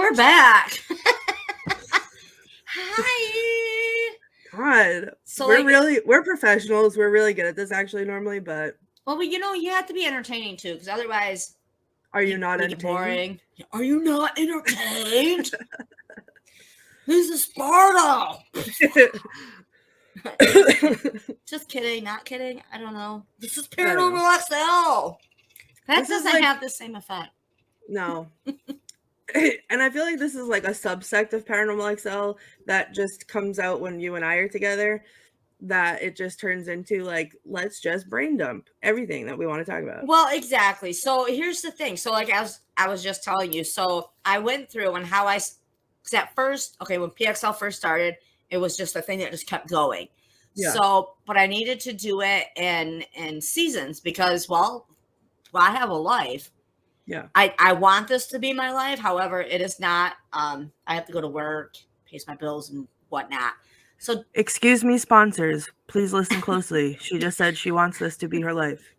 we're back. Hi. God. So we're professionals. We're really good at this actually normally, but. Well, you have to be entertaining too, because otherwise. Are you not entertained? Boring. Are you not entertained? This is Sparta. Just kidding, not kidding. I don't know. This is Paranormal XL. That doesn't have the same effect. No. And I feel like this is like a subsect of Paranormal XL that just comes out when you and I are together, that it just turns into like, let's just brain dump everything that we want to talk about. Well, exactly. So here's the thing. So like I was just telling you, so I went through and how because at first, when PXL first started, it was just a thing that just kept going. Yeah. So, but I needed to do it in seasons because, well, I have a life. Yeah. I want this to be my life. However, it is not. I have to go to work, pay my bills and whatnot. So, excuse me, sponsors, please listen closely. She just said she wants this to be her life.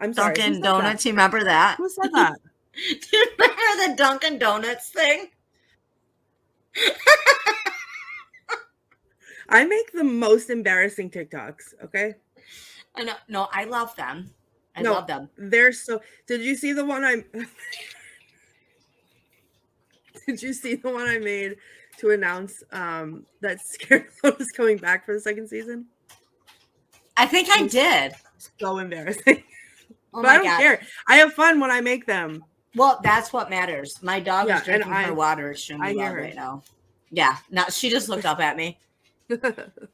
I'm sorry. Dunkin' Donuts, you remember that? Who said that? Do you remember the Dunkin' Donuts thing? I make the most embarrassing TikToks, okay? I know. No, I love them. I love them. They're so. Did you see the one Did you see the one I made to announce that Scarecrow is coming back for the second season? I think I did. So embarrassing. Oh but I don't care. I have fun when I make them. Well, that's what matters. My dog is drinking her water extremely loud right now. Yeah. Now she just looked up at me. But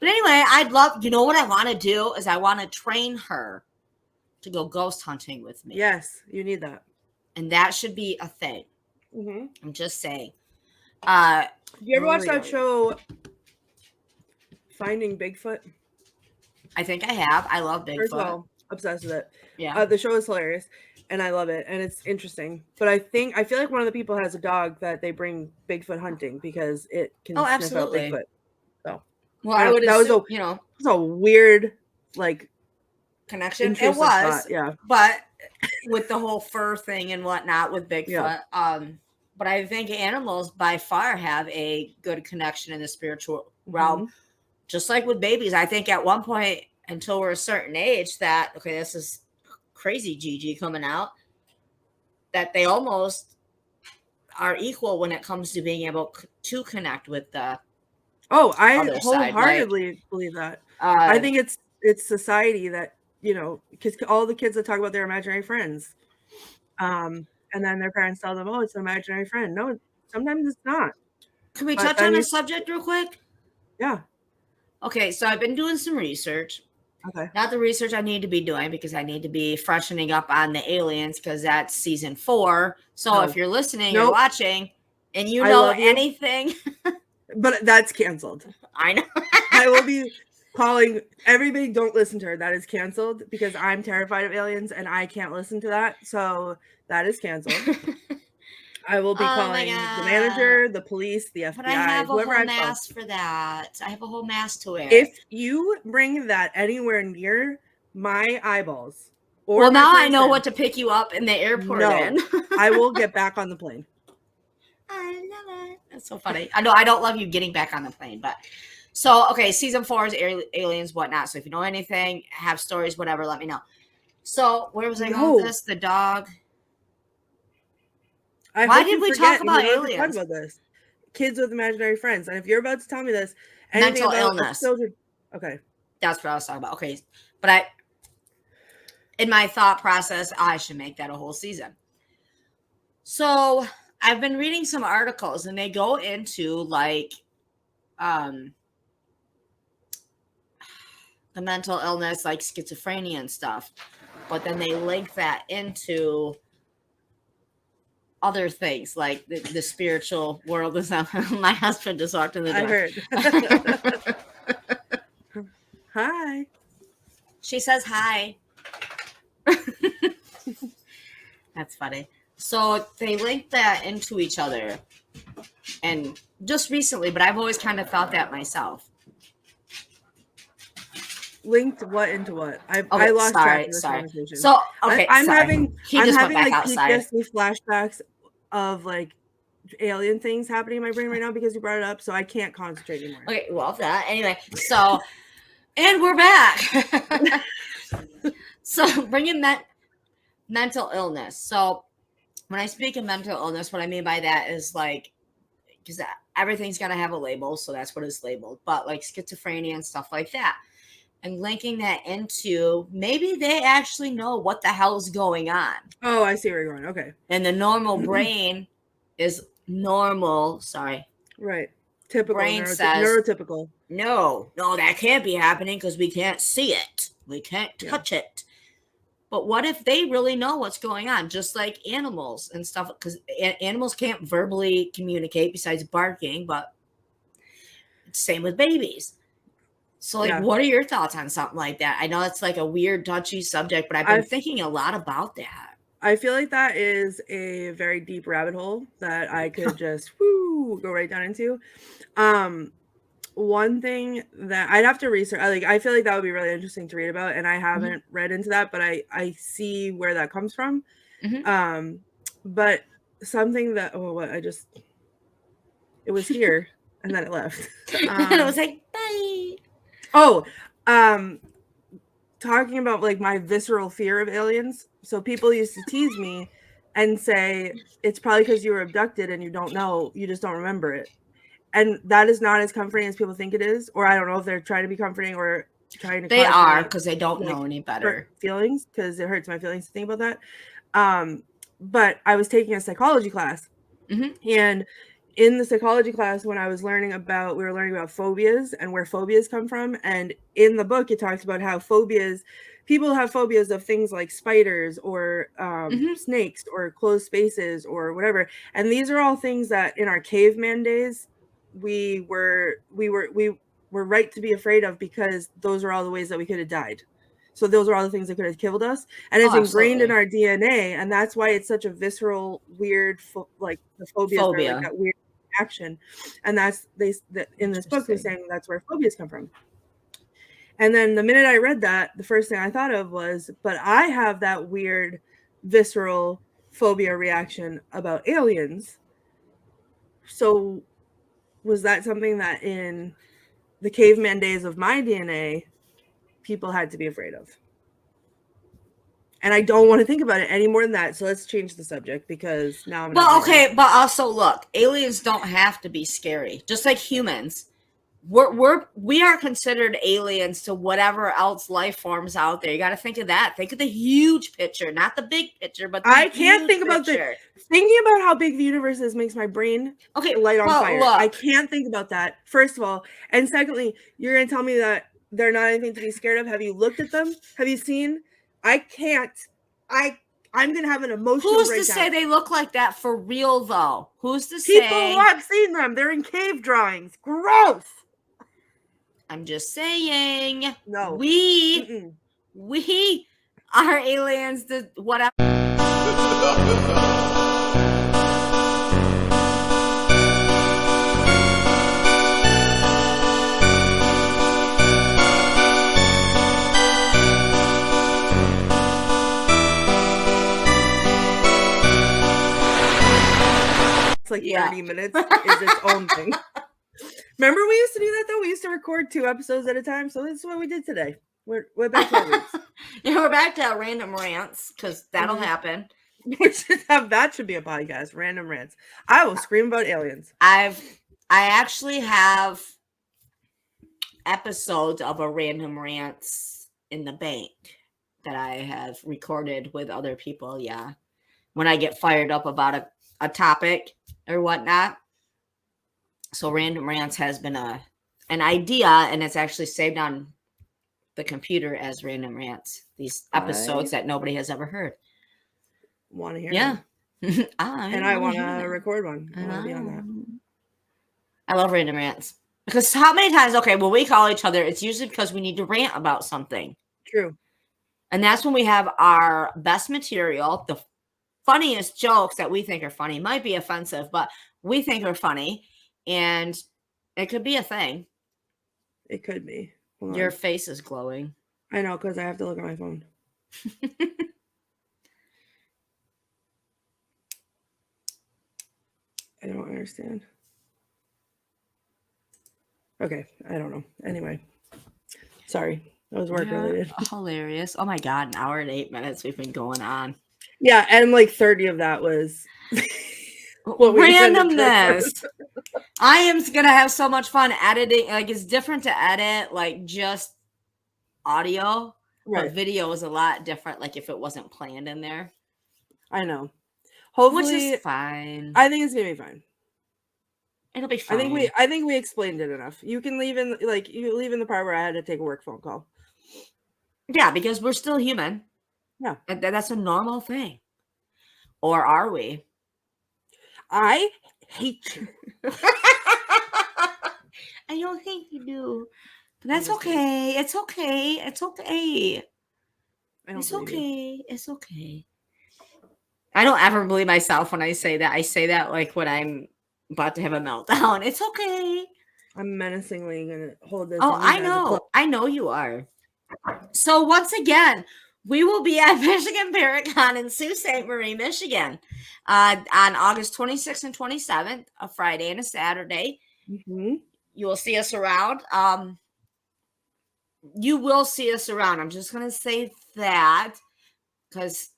anyway, I'd love. You know what I want to do is I want to train her to go ghost hunting with me. Yes, you need that, and that should be a thing. Mm-hmm. I'm just saying. You ever watch that show, Finding Bigfoot? I think I have. I love Bigfoot. First of all, obsessed with it. Yeah. The show is hilarious, and I love it, and it's interesting. But I feel like one of the people has a dog that they bring Bigfoot hunting because it can sniff out Bigfoot. So, well, I would assume, it was a weird, like, connection. It was, thought, yeah. But with the whole fur thing and whatnot with Bigfoot, but I think animals by far have a good connection in the spiritual realm. Just like with babies, I think at one point, until we're a certain age, that, this is crazy Gigi coming out, that they almost are equal when it comes to being able to connect with the I wholeheartedly believe that. I think it's society that, because all the kids that talk about their imaginary friends, and then their parents tell them, it's an imaginary friend. No, sometimes it's not. Can we touch on a subject real quick? Yeah. Okay, so I've been doing some research. Okay. Not the research I need to be doing because I need to be freshening up on the aliens because that's season 4. So if you're listening or watching and you know anything. But that's canceled. I know. I will be calling everybody, don't listen to her. That is canceled because I'm terrified of aliens and I can't listen to that. So that is canceled. I will be calling the manager, the police, the FBI, but I have whoever a whole mask for that. I have a whole mask to wear. If you bring that anywhere near my eyeballs, or now I know what to pick you up in the airport. No, I will get back on the plane. I love it. That's so funny. I know I don't love you getting back on the plane, but so season 4 is aliens, whatnot. So if you know anything, have stories, whatever, let me know. So where was I going with this? The dog. Why did we talk about aliens? Talk about this. Kids with imaginary friends. And if you're about to tell me this, mental illness. Children, okay. That's what I was talking about. Okay. But in my thought process, I should make that a whole season. So I've been reading some articles and they go into like the mental illness, like schizophrenia and stuff. But then they link that into other things like the spiritual world is not. My husband just walked in the door. I heard. Hi. She says hi. That's funny. So they link that into each other, and just recently, but I've always kind of thought that myself. Linked what into what? I lost track of this conversation. So I'm having PTSD flashbacks of like alien things happening in my brain right now because you brought it up, so I can't concentrate anymore. Okay, well, that anyway. So, and we're back. So, bringing mental illness. So, when I speak of mental illness, what I mean by that is like, because everything's got to have a label, so that's what it's labeled. But like schizophrenia and stuff like that, and linking that into maybe they actually know what the hell's going on. Oh, I see where you're going. Okay. And the normal brain is normal. Sorry. Right. Typical. Brain says neurotypical. No, that can't be happening because we can't see it. We can't touch it. But what if they really know what's going on? Just like animals and stuff, because animals can't verbally communicate besides barking, but same with babies. So, like, what are your thoughts on something like that? I know it's like a weird, touchy subject, but I've been thinking a lot about that. I feel like that is a very deep rabbit hole that I could just go right down into. One thing that I'd have to research, I feel like that would be really interesting to read about, and I haven't read into that, but I see where that comes from. But something that it was here and then it left. And it was like, bye. Talking about like my visceral fear of aliens. So people used to tease me and say it's probably because you were abducted and you don't know, you just don't remember it. And that is not as comforting as people think it is. Or I don't know if they're trying to be comforting or trying to. They are, because they don't know any better. Feelings, because it hurts my feelings to think about that. But I was taking a psychology class, and in the psychology class, when I was we were learning about phobias and where phobias come from. And in the book, it talks about how people have phobias of things like spiders or snakes or closed spaces or whatever. And these are all things that in our caveman days, we were right to be afraid of, because those are all the ways that we could have died. So those are all the things that could have killed us, and it's ingrained in our DNA, and that's why it's such a visceral, weird, like the phobia. Like that weird action. And that's in this book they're saying that's where phobias come from. And then the minute I read that, the first thing I thought of was, but I have that weird visceral phobia reaction about aliens. So was that something that in the caveman days of my DNA people had to be afraid of? And I don't want to think about it any more than that. So let's change the subject, because now I'm. Well, okay, but also look, aliens don't have to be scary. Just like humans, we are considered aliens to whatever else life forms out there. You got to think of that. Think of the huge picture, not the big picture, but I can't think about thinking about how big the universe is makes my brain light on fire. Look, I can't think about that, first of all, and secondly, you're gonna tell me that they're not anything to be scared of. Have you looked at them? Have you seen? I can't. I'm gonna have an emotional breakdown. Who's to say they look like that for real, though? Who's to say? People who have seen them. They're in cave drawings. Gross. I'm just saying. No. We are aliens. Whatever. It's like 30 minutes is its own thing. Remember we used to do that though? We used to record 2 episodes at a time. So this is what we did today. We're back to our roots. We're back to random rants, because that'll happen. That should be a podcast. Random rants. I will scream about aliens. I actually have episodes of a random rants in the bank that I have recorded with other people. Yeah. When I get fired up about a topic or whatnot. So random rants has been an idea, and it's actually saved on the computer as random rants. These episodes that nobody has ever heard. Want to hear? Yeah. I want to record one. I want to be on that. I love random rants, because how many times? Okay, when we call each other, it's usually because we need to rant about something. True. And that's when we have our best material. The funniest jokes that we think are funny might be offensive, but we think are funny. And it could be a thing. It could be. Your face is glowing. I know, because I have to look at my phone. I don't understand. Okay, I don't know. Anyway, sorry. That was work related. Hilarious. Oh my God, an hour and 8 minutes we've been going on. Yeah, and like 30 of that was randomness. I am gonna have so much fun editing. Like, it's different to edit like just audio, right? But video is a lot different. Like if it wasn't planned in there. I know. Hopefully, which is fine. I think it's gonna be fine. It'll be fine. I think we explained it enough. You can leave in the part where I had to take a work phone call. Yeah, because we're still human. Yeah, that's a normal thing. Or are we? I hate you. I don't think you do. But that's okay. It's okay. It's okay. It's okay. It's okay. I don't ever believe myself when I say that. I say that like when I'm about to have a meltdown. It's okay. I'm menacingly gonna hold this. Oh, I know. I know you are. So once again, we will be at Michigan Paracon in Sault Ste. Marie, Michigan, on August 26th and 27th, a Friday and a Saturday. Mm-hmm. You will see us around. You will see us around. I'm just gonna say that because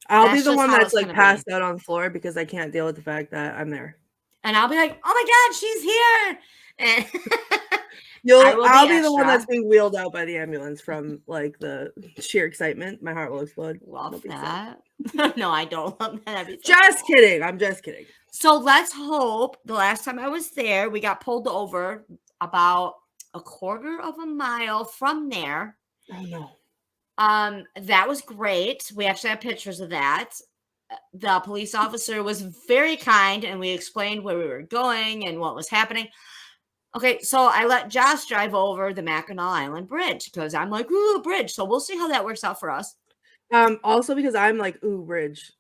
I'll be the one that's like passed out on the floor because I can't deal with the fact that I'm there. And I'll be like, "Oh my God, she's here!" And I'll be the one that's being wheeled out by the ambulance from like the sheer excitement. My heart will explode. Love that. No, I don't love that. Just kidding. I'm just kidding. So let's hope. The last time I was there, we got pulled over about a quarter of a mile from there. Oh no. That was great. We actually have pictures of that. The police officer was very kind and we explained where we were going and what was happening. Okay, so I let Josh drive over the Mackinac Island Bridge because I'm like, ooh, bridge. So we'll see how that works out for us. Also because I'm like, ooh, bridge.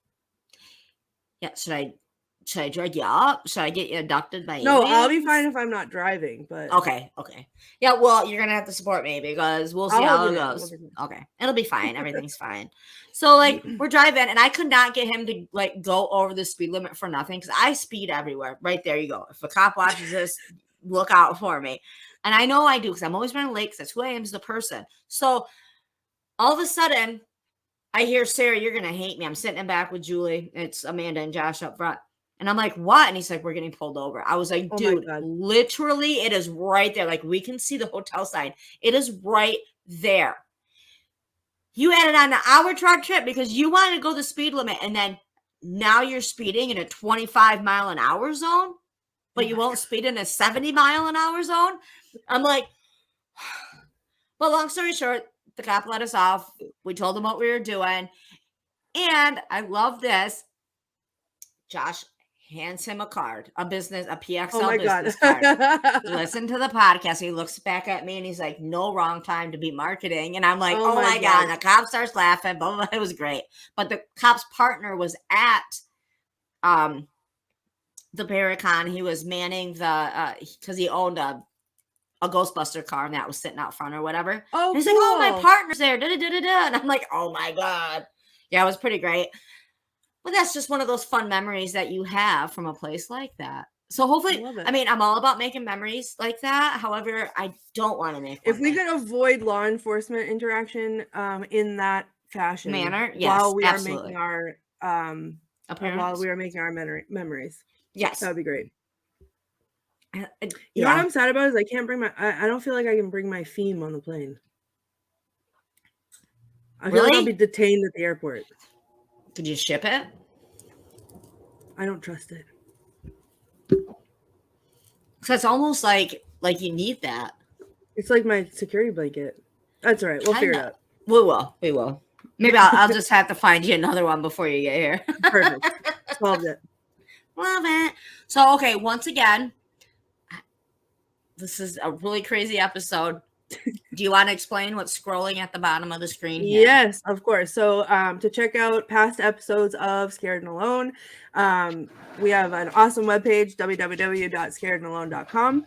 Yeah, should I drag you up? Should I get you abducted by No, aliens? I'll be fine if I'm not driving, but okay. Yeah, well, you're gonna have to support me because we'll see how it goes. Okay. It'll be fine. Everything's fine. So like we're driving and I could not get him to like go over the speed limit for nothing because I speed everywhere. Right there you go. If a cop watches this, look out for me. And I know I do because I'm always running late because that's who I am as a person. So all of a sudden I hear, Sarah, you're gonna hate me. I'm sitting in back with Julie. It's Amanda and Josh up front. And I'm like, what? And he's like, we're getting pulled over. I was like, dude, literally, it is right there. Like, we can see the hotel sign. It is right there. You added on an hour round trip because you wanted to go the speed limit. And then now you're speeding in a 25 mile an hour zone, but you won't speed in a 70 mile an hour zone. I'm like, but long story short, the cop let us off. We told him what we were doing. And I love this. Josh hands him a card, a PXL business card. Listen to the podcast. He looks back at me and he's like, no wrong time to be marketing. And I'm like, oh my God. And the cop starts laughing. Blah, blah, blah. It was great. But the cop's partner was at the Paracon. He was manning because he owned a Ghostbuster car and that was sitting out front or whatever. Oh, he's like, oh, my partner's there. And I'm like, oh my God. Yeah, it was pretty great. But that's just one of those fun memories that you have from a place like that. So hopefully, I mean, I'm all about making memories like that. However, I don't want to make. If we could avoid law enforcement interaction in that fashion manner, yes, while we absolutely. are making our while we are making our memories, yes, that would be great. You know what I'm sad about is I can't bring I don't feel like I can bring my Feem on the plane. I feel like I'll be detained at the airport. Could you ship it? I don't trust it. So it's almost like you need that. It's like my security blanket. That's all right. We'll figure it out. We will. Maybe I'll just have to find you another one before you get here. Perfect. Solved it. Love it. So, okay, once again, this is a really crazy episode. Do you want to explain what's scrolling at the bottom of the screen here? Yes, of course. So to check out past episodes of Scared and Alone, we have an awesome webpage, www.scaredandalone.com.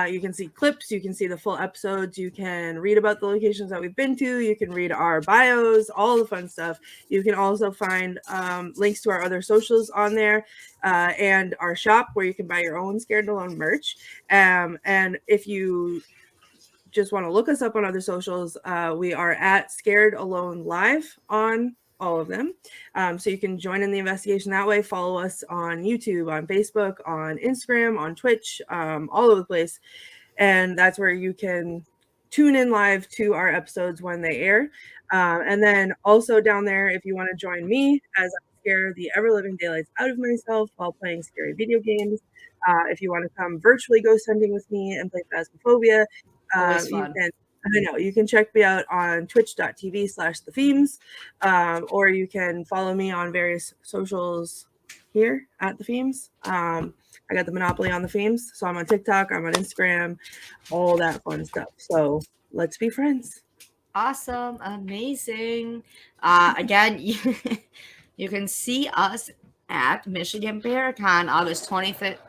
You can see clips, you can see the full episodes, you can read about the locations that we've been to, you can read our bios, all the fun stuff. You can also find links to our other socials on there, and our shop where you can buy your own Scared and Alone merch. And if you just want to look us up on other socials, we are at Scared Alone Live on all of them. So you can join in the investigation that way. Follow us on YouTube, on Facebook, on Instagram, on Twitch, all over the place. And that's where you can tune in live to our episodes when they air. And then also down there, if you want to join me as I scare the ever-living daylights out of myself while playing scary video games, if you want to come virtually ghost hunting with me and play Phasmophobia, you can check me out on twitch.tv/the Feems, or you can follow me on various socials here at the Feems. I got the monopoly on the Feems, so I'm on TikTok, I'm on Instagram, all that fun stuff. So let's be friends. Awesome, amazing. Again, you can see us at Michigan Paracon August 25th,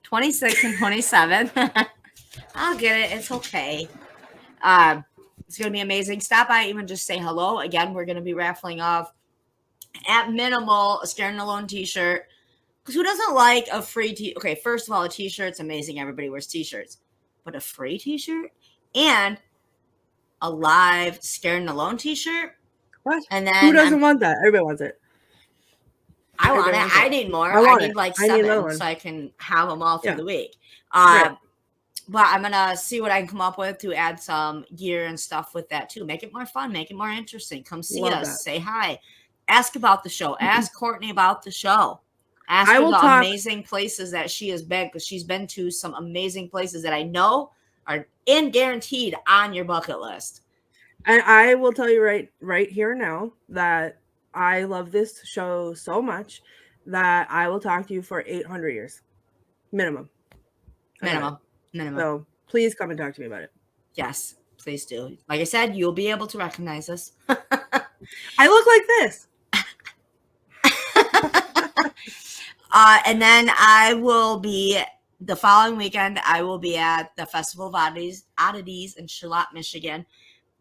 26th, and 27th. I'll get it. It's okay. It's going to be amazing. Stop by, even just say hello. Again, we're going to be raffling off at minimal a Scared and Alone t-shirt. Because who doesn't like a free okay, first of all, a t-shirt's amazing. Everybody wears t-shirts. But a free t-shirt and a live Scared and Alone t-shirt. What? And then who doesn't want that? Everybody wants it. I want it. I need more. I need like 7 so I can have them all through the week. Right. But I'm going to see what I can come up with to add some gear and stuff with that too. Make it more fun. Make it more interesting. Come see us. Say hi. Ask about the show. Ask Courtney about the show. Ask her the amazing places that she has been, because she's been to some amazing places that I know are guaranteed on your bucket list. And I will tell you right here now that I love this show so much that I will talk to you for 800 years. Minimum. So please come and talk to me about it. Yes, please do. Like I said, you'll be able to recognize us. I look like this. And then I will be, the following weekend, I will be at the Festival of Oddities in Charlotte, Michigan,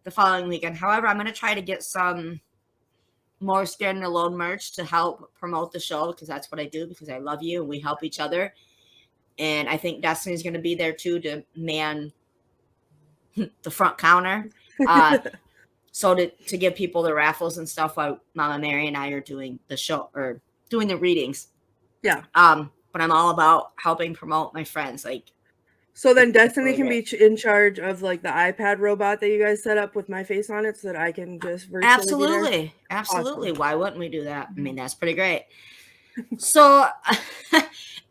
the following weekend. However, I'm going to try to get some more Scared and Alone merch to help promote the show, because that's what I do, because I love you and we help each other. And I think Destiny's going to be there too to man the front counter. So to give people the raffles and stuff while Mama Mary and I are doing the show or doing the readings. Yeah. But I'm all about helping promote my friends. Like, so then Destiny can be in charge of like the iPad robot that you guys set up with my face on it, so that I can just virtually absolutely. Awesome. Why wouldn't we do that? I mean, that's pretty great. So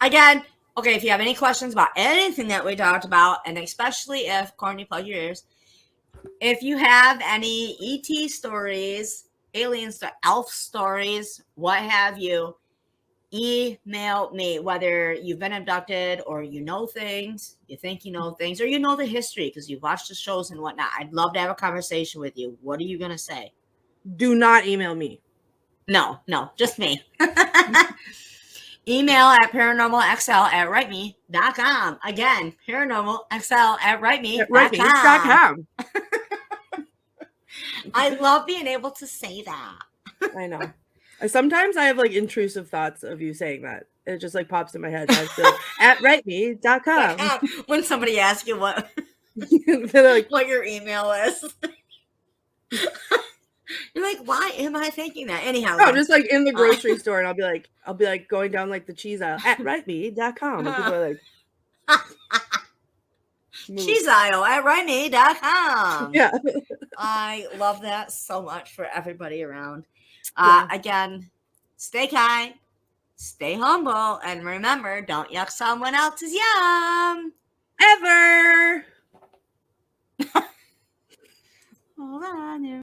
again, okay, if you have any questions about anything that we talked about, and especially if, Courtney, plug your ears, if you have any ET stories, alien stories, elf stories, what have you, email me, whether you've been abducted or you know things, you think you know things, or you know the history because you've watched the shows and whatnot. I'd love to have a conversation with you. What are you going to say? Do not email me. No, just me. Email at paranormalxl@writeme.com. Again, paranormalxl@writeme.com. I love being able to say that. I know. Sometimes I have like intrusive thoughts of you saying that. It just like pops in my head. I feel at writeme.com. When somebody asks you what like, what your email is. You're like, why am I thinking that? Anyhow. No, just like in the grocery store, and I'll be like going down like the cheese aisle at writeme.com. And people are like, cheese aisle at writeme.com. Yeah. I love that so much for everybody around. Again, stay kind, stay humble, and remember, don't yuck someone else's yum. Ever. Hold on.